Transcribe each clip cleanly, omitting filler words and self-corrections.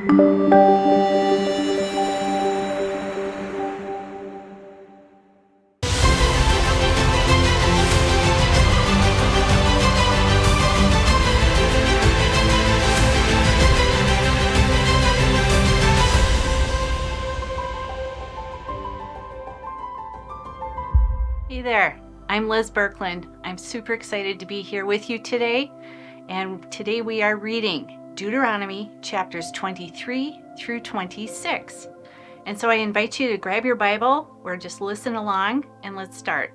Hey there, I'm Liz Birkeland. I'm super excited to be here with you today. And today we are reading Deuteronomy chapters 23 through 26. And so I invite you to grab your Bible or just listen along and let's start.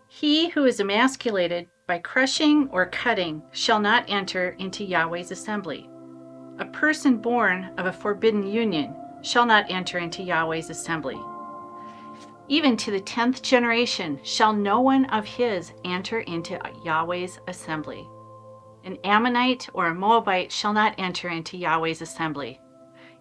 He who is emasculated by crushing or cutting shall not enter into Yahweh's assembly. A person born of a forbidden union shall not enter into Yahweh's assembly. Even to the 10th generation shall no one of his enter into Yahweh's assembly. An Ammonite or a Moabite shall not enter into Yahweh's assembly.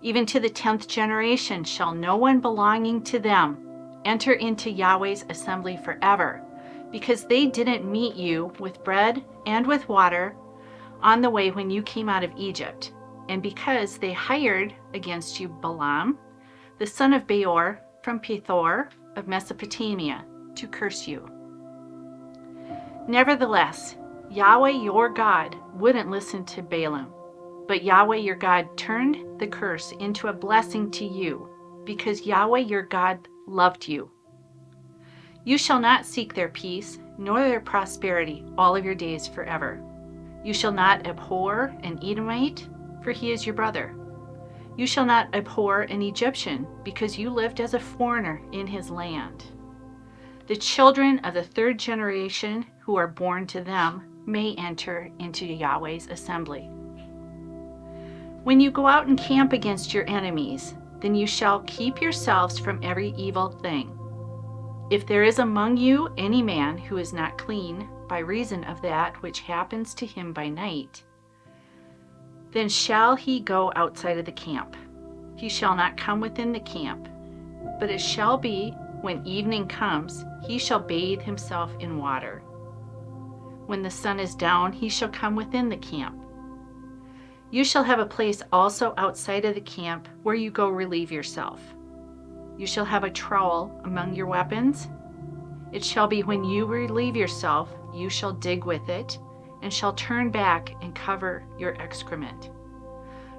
Even to the 10th generation shall no one belonging to them enter into Yahweh's assembly forever, because they didn't meet you with bread and with water on the way when you came out of Egypt, and because they hired against you Balaam, the son of Beor, from Pethor of Mesopotamia, to curse you. Nevertheless, Yahweh your God wouldn't listen to Balaam, but Yahweh your God turned the curse into a blessing to you, because Yahweh your God loved you. You shall not seek their peace, nor their prosperity all of your days forever. You shall not abhor an Edomite, for he is your brother. You shall not abhor an Egyptian, because you lived as a foreigner in his land. The children of the 3rd generation who are born to them may enter into Yahweh's assembly. When you go out and camp against your enemies, then you shall keep yourselves from every evil thing. If there is among you any man who is not clean by reason of that which happens to him by night, then shall he go outside of the camp. He shall not come within the camp, but it shall be when evening comes, he shall bathe himself in water. When the sun is down, he shall come within the camp. You shall have a place also outside of the camp where you go relieve yourself. You shall have a trowel among your weapons. It shall be when you relieve yourself, you shall dig with it, and shall turn back and cover your excrement.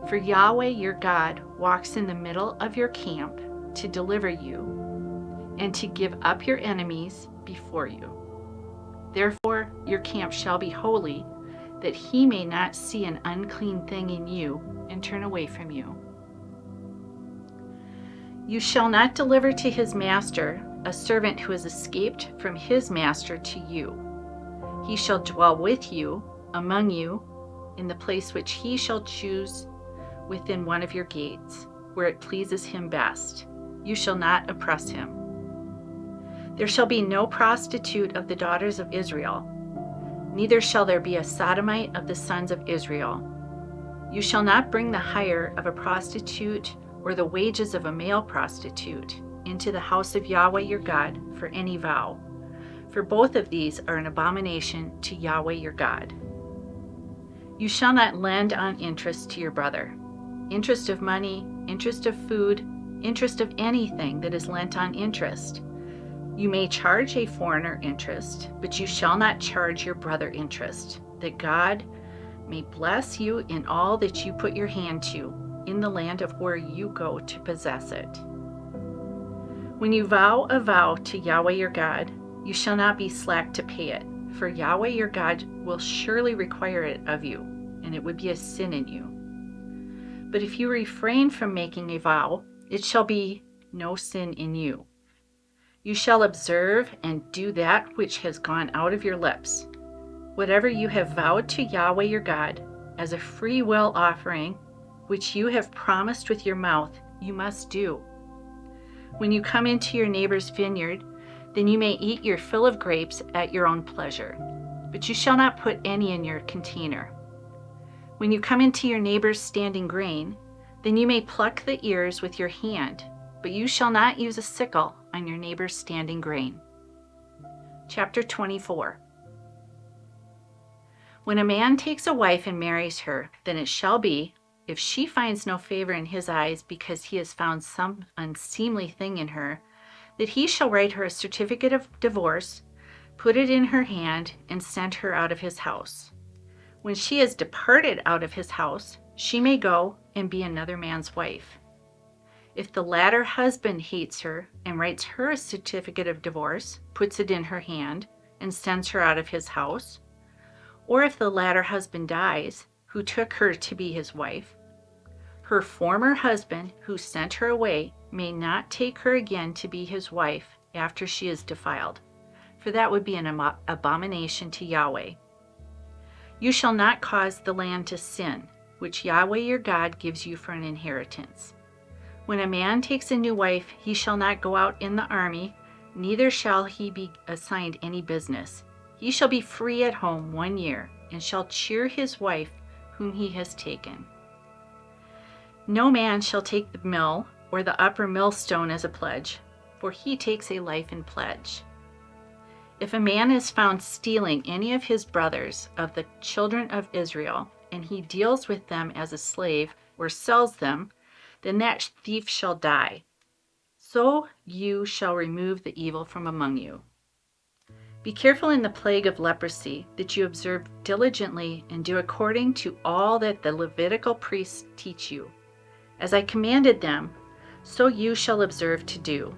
For Yahweh your God walks in the middle of your camp to deliver you, and to give up your enemies before you. Therefore your camp shall be holy, that he may not see an unclean thing in you and turn away from you. You shall not deliver to his master a servant who has escaped from his master to you. He shall dwell with you, among you, in the place which he shall choose within one of your gates, where it pleases him best. You shall not oppress him. There shall be no prostitute of the daughters of Israel, neither shall there be a sodomite of the sons of Israel. You shall not bring the hire of a prostitute or the wages of a male prostitute into the house of Yahweh your God for any vow, for both of these are an abomination to Yahweh your God. You shall not lend on interest to your brother. Interest of money, interest of food, interest of anything that is lent on interest. You may charge a foreigner interest, but you shall not charge your brother interest, that God may bless you in all that you put your hand to, in the land of where you go to possess it. When you vow a vow to Yahweh your God, you shall not be slack to pay it, for Yahweh your God will surely require it of you, and it would be a sin in you. But if you refrain from making a vow, it shall be no sin in you. You shall observe and do that which has gone out of your lips. Whatever you have vowed to Yahweh your God as a free will offering, which you have promised with your mouth, you must do. When you come into your neighbor's vineyard, then you may eat your fill of grapes at your own pleasure, but you shall not put any in your container. When you come into your neighbor's standing grain, then you may pluck the ears with your hand, but you shall not use a sickle on your neighbor's standing grain. Chapter 24. When a man takes a wife and marries her, then it shall be, if she finds no favor in his eyes because he has found some unseemly thing in her, that he shall write her a certificate of divorce, put it in her hand, and send her out of his house. When she has departed out of his house, she may go and be another man's wife. If the latter husband hates her and writes her a certificate of divorce, puts it in her hand, and sends her out of his house, or if the latter husband dies, who took her to be his wife, her former husband who sent her away may not take her again to be his wife after she is defiled, for that would be an abomination to Yahweh. You shall not cause the land to sin, which Yahweh your God gives you for an inheritance. When a man takes a new wife, he shall not go out in the army, neither shall he be assigned any business. He shall be free at home 1 year, and shall cheer his wife whom he has taken. No man shall take the mill or the upper millstone as a pledge, for he takes a life in pledge. If a man is found stealing any of his brothers of the children of Israel, and he deals with them as a slave or sells them, then that thief shall die. So you shall remove the evil from among you. Be careful in the plague of leprosy, that you observe diligently and do according to all that the Levitical priests teach you. As I commanded them, so you shall observe to do.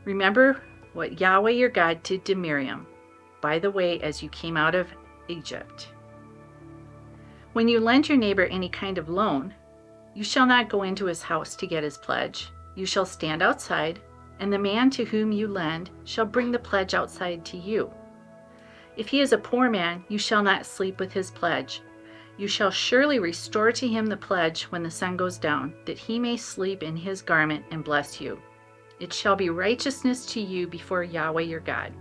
Remember what Yahweh your God did to Miriam, by the way, as you came out of Egypt. When you lend your neighbor any kind of loan, you shall not go into his house to get his pledge. You shall stand outside, and the man to whom you lend shall bring the pledge outside to you. If he is a poor man, you shall not sleep with his pledge. You shall surely restore to him the pledge when the sun goes down, that he may sleep in his garment and bless you. It shall be righteousness to you before Yahweh your God.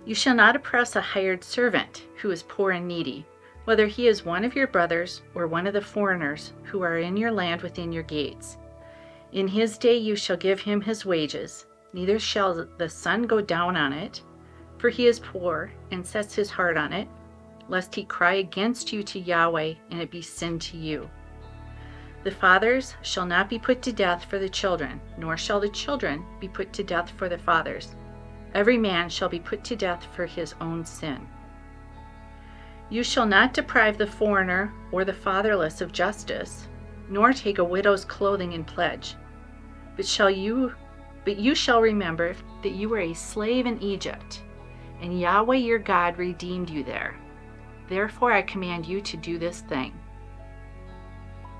You shall not oppress a hired servant who is poor and needy, whether he is one of your brothers or one of the foreigners who are in your land within your gates. In his day you shall give him his wages, neither shall the sun go down on it, for he is poor and sets his heart on it, lest he cry against you to Yahweh and it be sin to you. The fathers shall not be put to death for the children, nor shall the children be put to death for the fathers. Every man shall be put to death for his own sin. You shall not deprive the foreigner or the fatherless of justice, nor take a widow's clothing in pledge. But you shall remember that you were a slave in Egypt, and Yahweh your God redeemed you there. Therefore I command you to do this thing.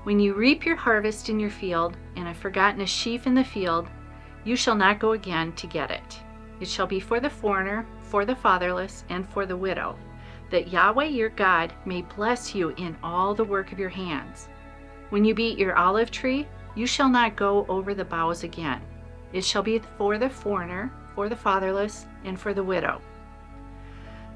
When you reap your harvest in your field, and have forgotten a sheaf in the field, you shall not go again to get it. It shall be for the foreigner, for the fatherless, and for the widow, that Yahweh your God may bless you in all the work of your hands. When you beat your olive tree, you shall not go over the boughs again. It shall be for the foreigner, for the fatherless, and for the widow.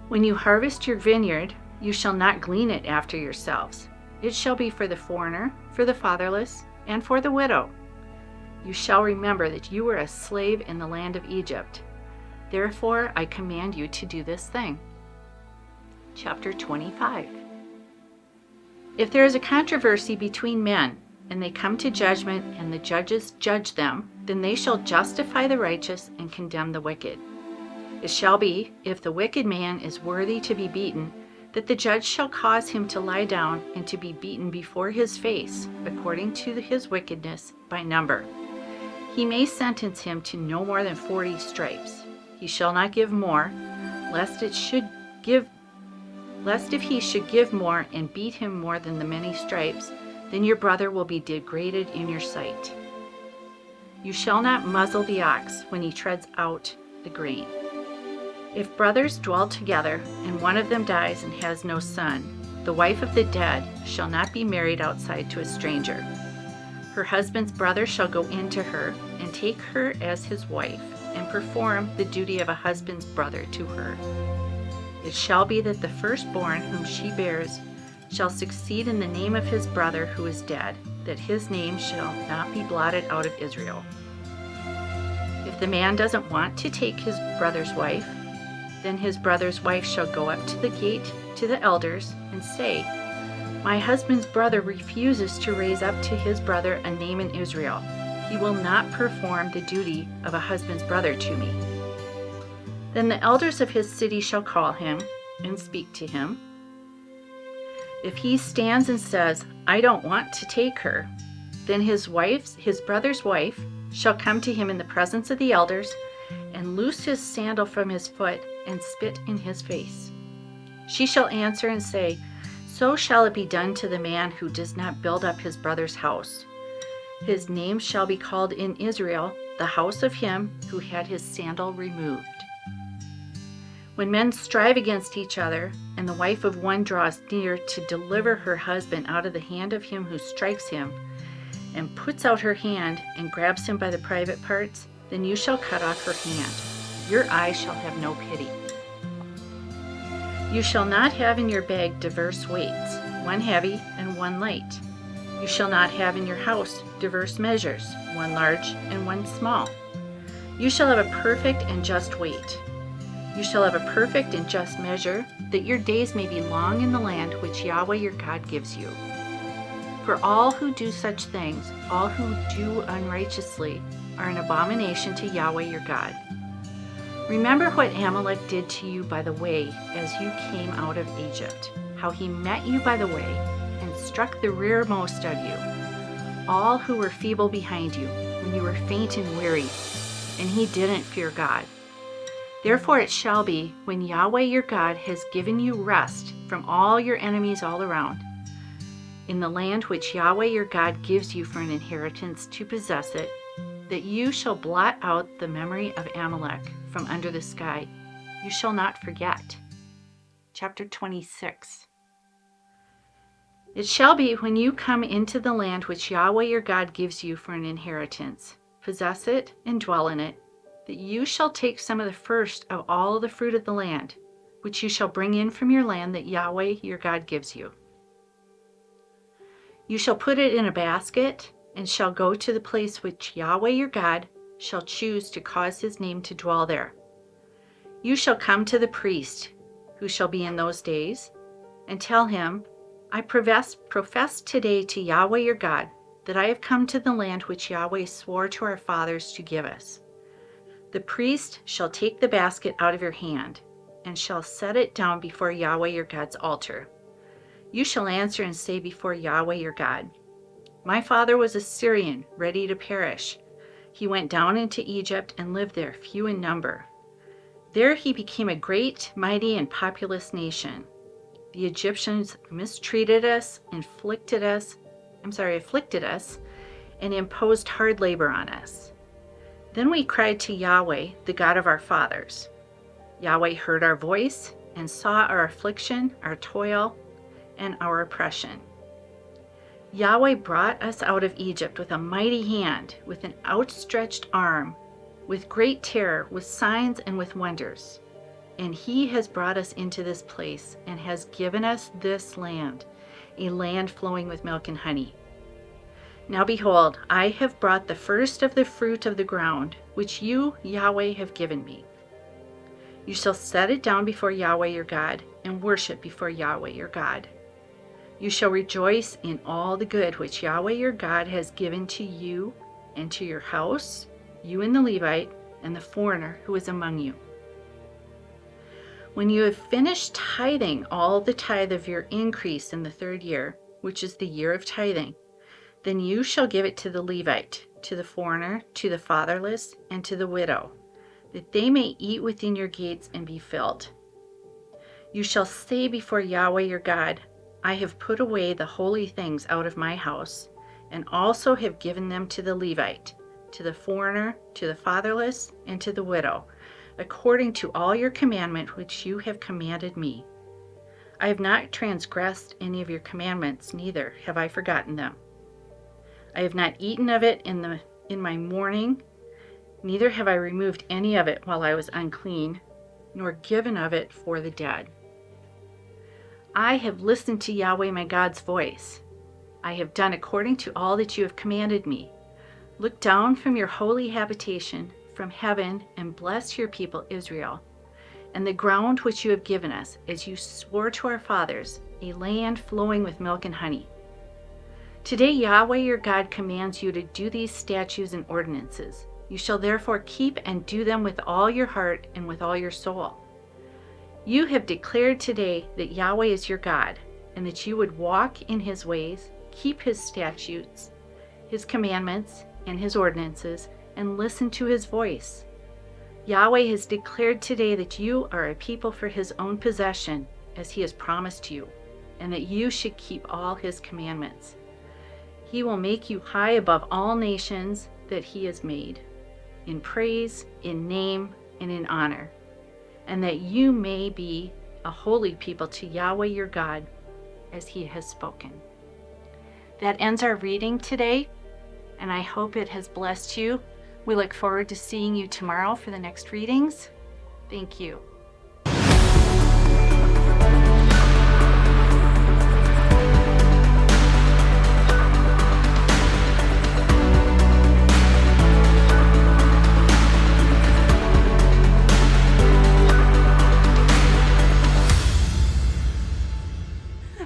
When you harvest your vineyard, you shall not glean it after yourselves. It shall be for the foreigner, for the fatherless, and for the widow. You shall remember that you were a slave in the land of Egypt. Therefore I command you to do this thing. Chapter 25. If there is a controversy between men, and they come to judgment, and the judges judge them, then they shall justify the righteous and condemn the wicked. It shall be, if the wicked man is worthy to be beaten, that the judge shall cause him to lie down and to be beaten before his face, according to his wickedness, by number. He may sentence him to no more than 40 stripes. He shall not give more, lest if he should give more and beat him more than the many stripes, then your brother will be degraded in your sight. You shall not muzzle the ox when he treads out the grain. If brothers dwell together, and one of them dies and has no son, the wife of the dead shall not be married outside to a stranger. Her husband's brother shall go into her, and take her as his wife, and perform the duty of a husband's brother to her. It shall be that the firstborn whom she bears shall succeed in the name of his brother who is dead, that his name shall not be blotted out of Israel. If the man doesn't want to take his brother's wife, Then his brother's wife shall go up to the gate to the elders and say, My husband's brother refuses to raise up to his brother a name in Israel. He will not perform the duty of a husband's brother to me. Then the elders of his city shall call him and speak to him. If he stands and says, I don't want to take her, then his brother's wife, shall come to him in the presence of the elders and loose his sandal from his foot and spit in his face. She shall answer and say, So shall it be done to the man who does not build up his brother's house. His name shall be called in Israel, the house of him who had his sandal removed. When men strive against each other, and the wife of one draws near to deliver her husband out of the hand of him who strikes him, and puts out her hand and grabs him by the private parts, then you shall cut off her hand. Your eye shall have no pity. You shall not have in your bag diverse weights, one heavy and one light. You shall not have in your house diverse measures, one large and one small. You shall have a perfect and just weight. You shall have a perfect and just measure, that your days may be long in the land which Yahweh your God gives you. For all who do such things, all who do unrighteously, are an abomination to Yahweh your God. Remember what Amalek did to you by the way as you came out of Egypt, how he met you by the way and struck the rearmost of you, all who were feeble behind you, when you were faint and weary, and he didn't fear God. Therefore it shall be, when Yahweh your God has given you rest from all your enemies all around, in the land which Yahweh your God gives you for an inheritance to possess it, that you shall blot out the memory of Amalek from under the sky. You shall not forget. Chapter 26. It shall be when you come into the land which Yahweh your God gives you for an inheritance, possess it and dwell in it, that you shall take some of the first of all the fruit of the land, which you shall bring in from your land that Yahweh your God gives you. You shall put it in a basket, and shall go to the place which Yahweh your God shall choose to cause his name to dwell there. You shall come to the priest, who shall be in those days, and tell him, I profess today to Yahweh your God, that I have come to the land which Yahweh swore to our fathers to give us. The priest shall take the basket out of your hand, and shall set it down before Yahweh your God's altar. You shall answer and say before Yahweh your God, My father was a Syrian, ready to perish. He went down into Egypt and lived there, few in number. There he became a great, mighty, and populous nation. The Egyptians mistreated us, afflicted us, and imposed hard labor on us. Then we cried to Yahweh, the God of our fathers. Yahweh heard our voice and saw our affliction, our toil, and our oppression. Yahweh brought us out of Egypt with a mighty hand, with an outstretched arm, with great terror, with signs and with wonders. And he has brought us into this place and has given us this land, a land flowing with milk and honey. Now behold, I have brought the first of the fruit of the ground, which you, Yahweh, have given me. You shall set it down before Yahweh your God, and worship before Yahweh your God. You shall rejoice in all the good which Yahweh your God has given to you and to your house, you and the Levite, and the foreigner who is among you. When you have finished tithing all the tithe of your increase in the 3rd year, which is the year of tithing, then you shall give it to the Levite, to the foreigner, to the fatherless, and to the widow, that they may eat within your gates and be filled. You shall say before Yahweh your God, I have put away the holy things out of my house, and also have given them to the Levite, to the foreigner, to the fatherless, and to the widow, according to all your commandment which you have commanded me. I have not transgressed any of your commandments, neither have I forgotten them. I have not eaten of it in my mourning, neither have I removed any of it while I was unclean, nor given of it for the dead. I have listened to Yahweh my God's voice. I have done according to all that you have commanded me. Look down from your holy habitation, from heaven, and bless your people Israel, and the ground which you have given us, as you swore to our fathers, a land flowing with milk and honey. Today Yahweh your God commands you to do these statutes and ordinances. You shall therefore keep and do them with all your heart and with all your soul. You have declared today that Yahweh is your God, and that you would walk in his ways, keep his statutes, his commandments, and his ordinances, and listen to his voice. Yahweh has declared today that you are a people for his own possession, as he has promised you, and that you should keep all his commandments. He will make you high above all nations that he has made, in praise, in name, and in honor, and that you may be a holy people to Yahweh your God, as he has spoken. That ends our reading today, and I hope it has blessed you. We look forward to seeing you tomorrow for the next readings. Thank you.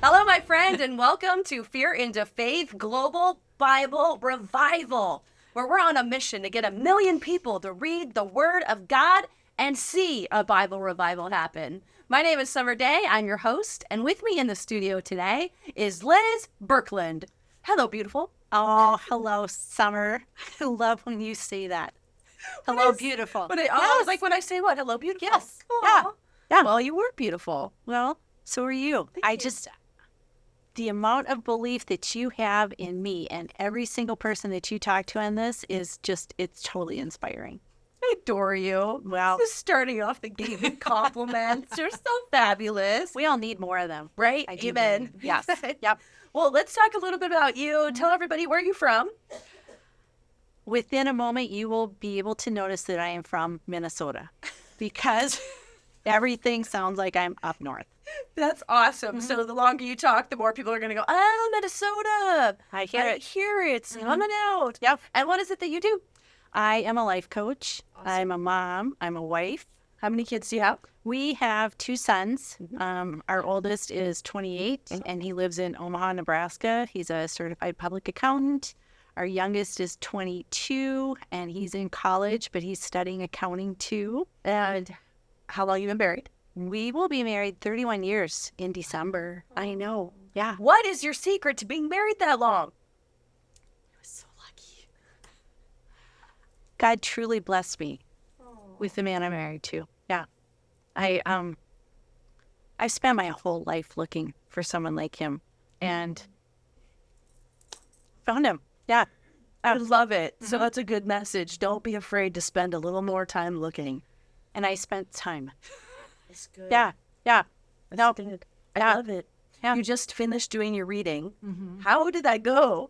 Hello, my friend, and welcome to Fear into Faith Global Bible Revival, where we're on a mission to get 1 million people to read the Word of God and see a Bible revival happen. My name is Summer Day. I'm your host, and with me in the studio today is Liz Birkeland. Hello, beautiful. Oh, hello, Summer. I love when you say that. Hello, beautiful. Yes. Like when I say what? Hello, beautiful. Yes. Aw. Yeah. Well, you were beautiful. Well, so are you. Thank you. The amount of belief that you have in me and every single person that you talk to on this is just, it's totally inspiring. I adore you. Well, Just starting off the game with compliments. You're so fabulous. we all need more of them. Right? I do Amen. believe. Yes. Yep. Well, let's talk a little bit about you. Tell everybody where you're from. Within a moment, you will be able to notice that I am from Minnesota because everything sounds like I'm up north. That's awesome. So the longer you talk, the more people are going to go, oh, Minnesota. I hear it. Hear it. Coming out. Yep. And what is it that you do? I am a life coach. Awesome. I'm a mom. I'm a wife. How many kids do you have? We have 2 sons. Our oldest is 28, and he lives in Omaha, Nebraska. He's a certified public accountant. Our youngest is 22, and he's in college, but he's studying accounting too. And how long you been married? We will be married 31 years in December. I know. Yeah. What is your secret to being married that long? I was so lucky. God truly blessed me with the man I'm married to. Yeah. I spent my whole life looking for someone like him and found him. Yeah. I love it. So that's a good message. Don't be afraid to spend a little more time looking. And I spent time. It's good. Yeah. Yeah. No, I love it. Yeah. You just finished doing your reading. How did that go?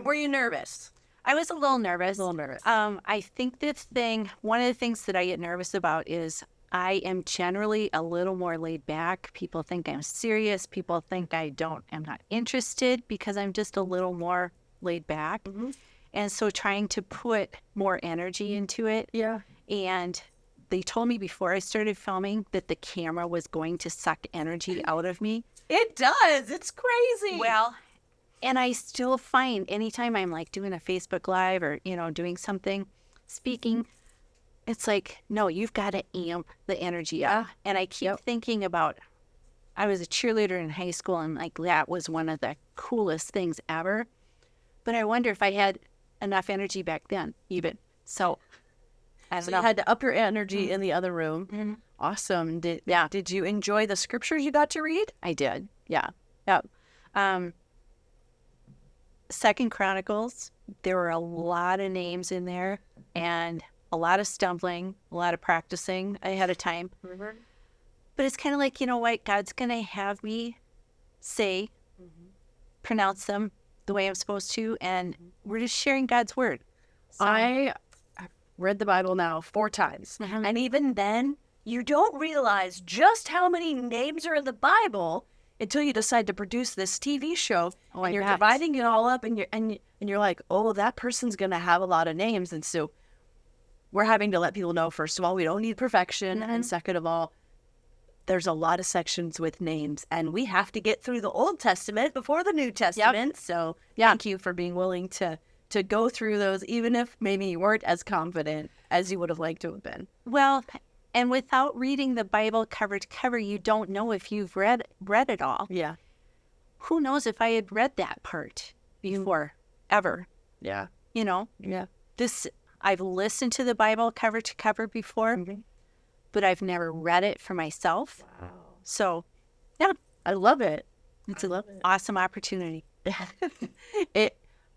Were you nervous? I was a little nervous. nervous. I think one of the things that I get nervous about is I am generally a little more laid back. People think I'm serious. People think I'm not interested because I'm just a little more laid back. And so trying to put more energy into it. Yeah. And they told me before I started filming that the camera was going to suck energy out of me. It does. It's crazy. Well, and I still find anytime I'm like doing a Facebook Live or, doing something, speaking, it's like, no, you've got to amp the energy up. And I keep thinking about, I was a cheerleader in high school and like that was one of the coolest things ever. But I wonder if I had enough energy back then even. So I don't know. You had to up your energy in the other room. Awesome. Did you enjoy the scriptures you got to read? I did. Yeah. Yep. 2 Chronicles, there were a lot of names in there and a lot of stumbling, a lot of practicing ahead of time. But it's kind of like, you know what? God's going to have me say, pronounce them the way I'm supposed to, and we're just sharing God's word. So, I read the Bible now 4 times. And even then, you don't realize just how many names are in the Bible until you decide to produce this TV show. And you're dividing it all up, and you're like, oh, that person's going to have a lot of names. And so we're having to let people know, first of all, we don't need perfection. Mhm. And second of all, there's a lot of sections with names, and we have to get through the Old Testament before the New Testament. So thank you for being willing to go through those, even if maybe you weren't as confident as you would have liked to have been. Well, and without reading the Bible cover to cover, you don't know if you've read it all. Yeah. Who knows if I had read that part before, ever? Yeah. You know, Yeah. I've listened to the Bible cover to cover before, but I've never read it for myself. Wow. So I love it. it's an awesome opportunity.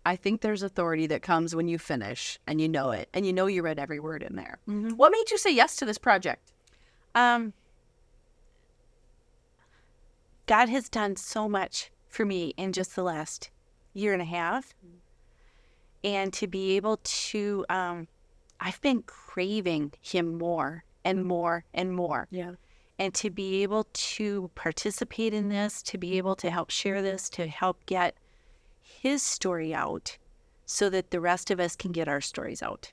I think there's authority that comes when you finish and you know it, and you know you read every word in there. Mm-hmm. What made you say yes to this project? God has done so much for me in just the last year and a half. And to be able to, I've been craving him more and more and more. Yeah. And to be able to participate in this, to be able to help share this, to help get his story out so that the rest of us can get our stories out.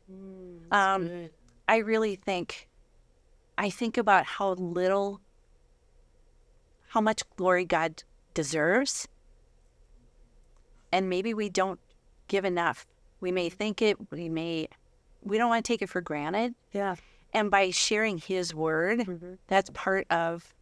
I really think, I think about how much glory God deserves. And maybe we don't give enough. We may think it, we don't want to take it for granted. Yeah. And by sharing his word, that's part of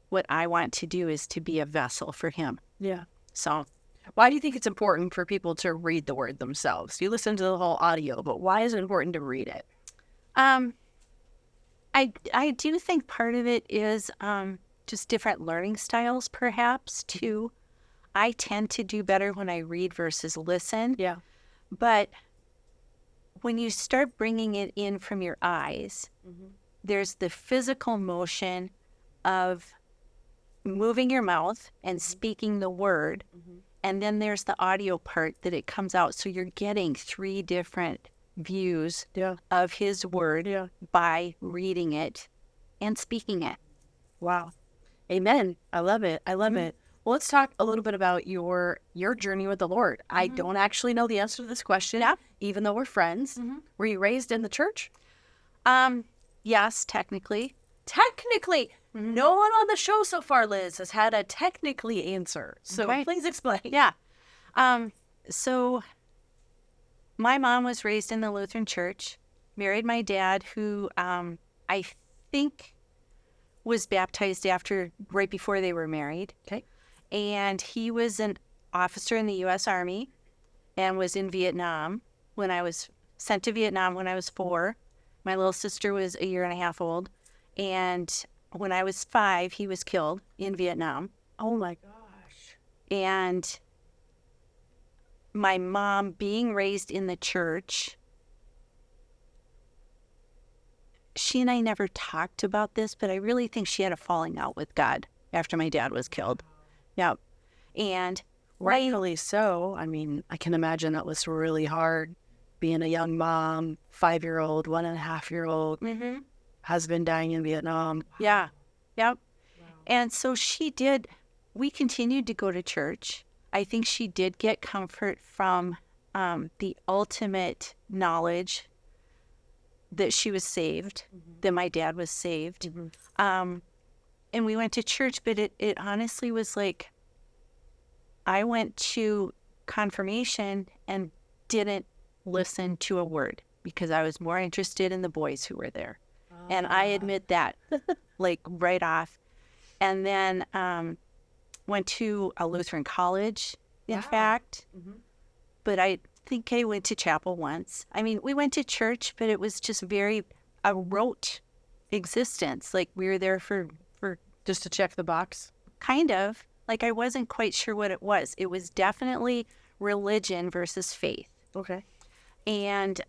what I want to do, is to be a vessel for him. Yeah. So Why do you think it's important for people to read the word themselves? You listen to the whole audio, but why is it important to read it? I do think part of it is just different learning styles, perhaps, too. I tend to do better when I read versus listen. Yeah. But when you start bringing it in from your eyes, there's the physical motion of moving your mouth and speaking the word. And then there's the audio part that it comes out. So you're getting 3 different views of his word by reading it and speaking it. Wow. Amen. I love it. I love it. Well, let's talk a little bit about your journey with the Lord. I don't actually know the answer to this question, even though we're friends. Were you raised in the church? Yes, technically. Technically. No one on the show so far, Liz, has had a technically answer. So please explain. Yeah. So my mom was raised in the Lutheran church, married my dad, who I think was baptized right before they were married. Okay. And he was an officer in the U.S. Army and was in Vietnam when I was sent to Vietnam when I was 4. My little sister was a year and a half old. And when I was 5, he was killed in Vietnam. Oh, my gosh. And my mom, being raised in the church, she and I never talked about this, but I really think she had a falling out with God after my dad was killed. Yeah. And rightfully so. I mean, I can imagine that was really hard being a young mom, 5-year-old, 1.5-year-old, husband dying in Vietnam. Yeah. Yep. Wow. And so we continued to go to church. I think she did get comfort from the ultimate knowledge that she was saved, that my dad was saved. And we went to church, but it honestly was like, I went to confirmation and didn't listen to a word because I was more interested in the boys who were there. And I admit that, like, right off. And then went to a Lutheran college, in fact. But I think I went to chapel once. I mean, we went to church, but it was just a rote existence. Like, we were there for just to check the box? Kind of. Like, I wasn't quite sure what it was. It was definitely religion versus faith. Okay. And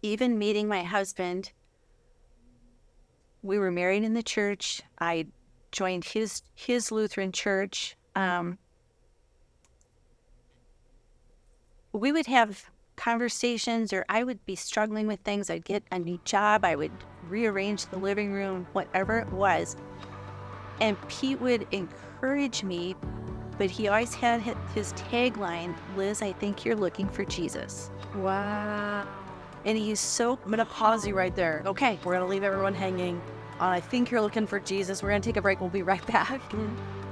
even meeting my husband, we were married in the church. I joined his Lutheran church. We would have conversations, or I would be struggling with things. I'd get a new job. I would rearrange the living room, whatever it was. And Pete would encourage me, but he always had his tagline, Liz, I think you're looking for Jesus. Wow. And he's so, I'm going to pause you right there. okay. We're going to leave everyone hanging on I Think You're Looking for Jesus. We're going to take a break. We'll be right back.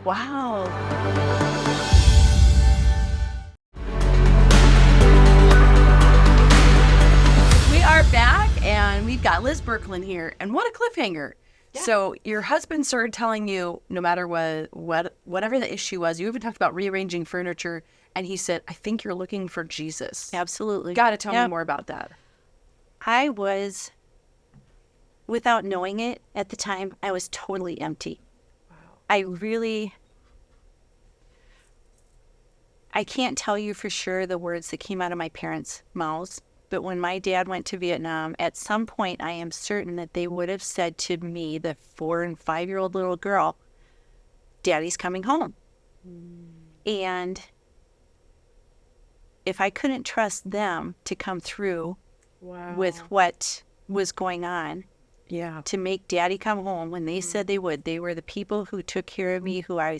Wow. We are back, and we've got Liz Birkeland here. And what a cliffhanger. Yeah. So your husband started telling you, no matter whatever the issue was, you even talked about rearranging furniture, and he said, I think you're looking for Jesus. Absolutely. Got to tell me more about that. I was, without knowing it at the time, I was totally empty. Wow. I can't tell you for sure the words that came out of my parents' mouths, but when my dad went to Vietnam, at some point I am certain that they would have said to me, the 4 and 5-year-old little girl, Daddy's coming home. And if I couldn't trust them to come through with what was going on, to make Daddy come home when they said they would, they were the people who took care of me, who I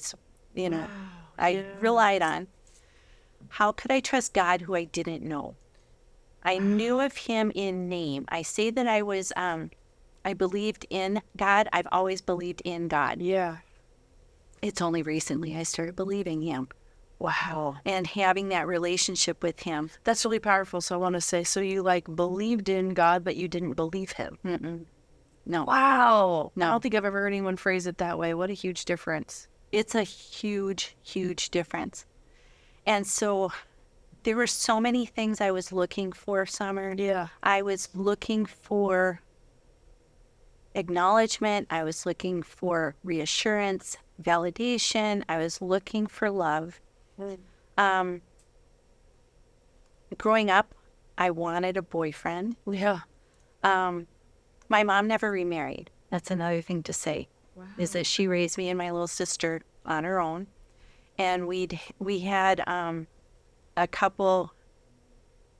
relied on. How could I trust God who I didn't know? I knew of him in name. I say that I believed in God. I've always believed in God. Yeah. It's only recently I started believing him. Wow. And having that relationship with him. That's really powerful. So I want to say, so you believed in God, but you didn't believe him. Mm-mm. No. Wow. No. I don't think I've ever heard anyone phrase it that way. What a huge difference. It's a huge, huge difference. And so there were so many things I was looking for, Summer. Yeah. I was looking for acknowledgement. I was looking for reassurance, validation. I was looking for love. Growing up, I wanted a boyfriend. Yeah. My mom never remarried. That's another thing to say, is that she raised me and my little sister on her own. And we had a couple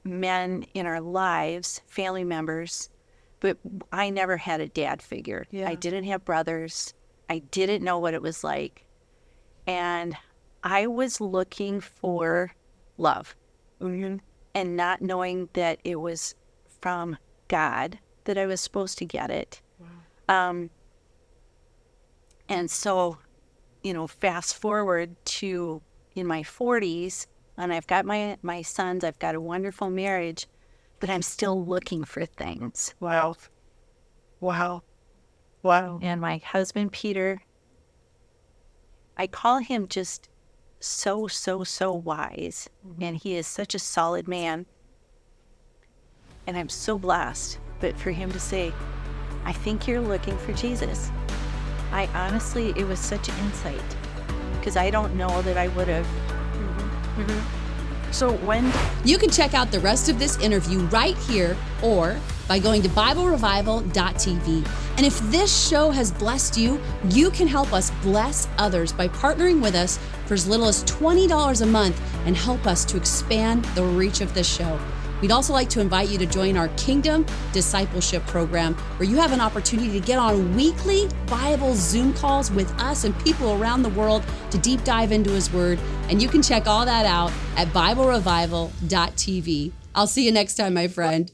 men in our lives, family members, but I never had a dad figure. Yeah. I didn't have brothers. I didn't know what it was like. And I was looking for love. Mm-hmm. And not knowing that it was from God that I was supposed to get it. Wow. And so, fast forward to in my 40s, and I've got my sons, I've got a wonderful marriage, but I'm still looking for things. Wow. And my husband, Peter, I call him just so wise. Mm-hmm. And he is such a solid man. And I'm so blessed. But for him to say, I think you're looking for Jesus. I honestly, it was such an insight. Because I don't know that I would have. Mm-hmm. Mm-hmm. So when you can check out the rest of this interview right here or by going to BibleRevival.tv. And if this show has blessed you, you can help us bless others by partnering with us for as little as $20 a month and help us to expand the reach of this show. We'd also like to invite you to join our Kingdom Discipleship Program, where you have an opportunity to get on weekly Bible Zoom calls with us and people around the world to deep dive into His Word. And you can check all that out at BibleRevival.tv. I'll see you next time, my friend.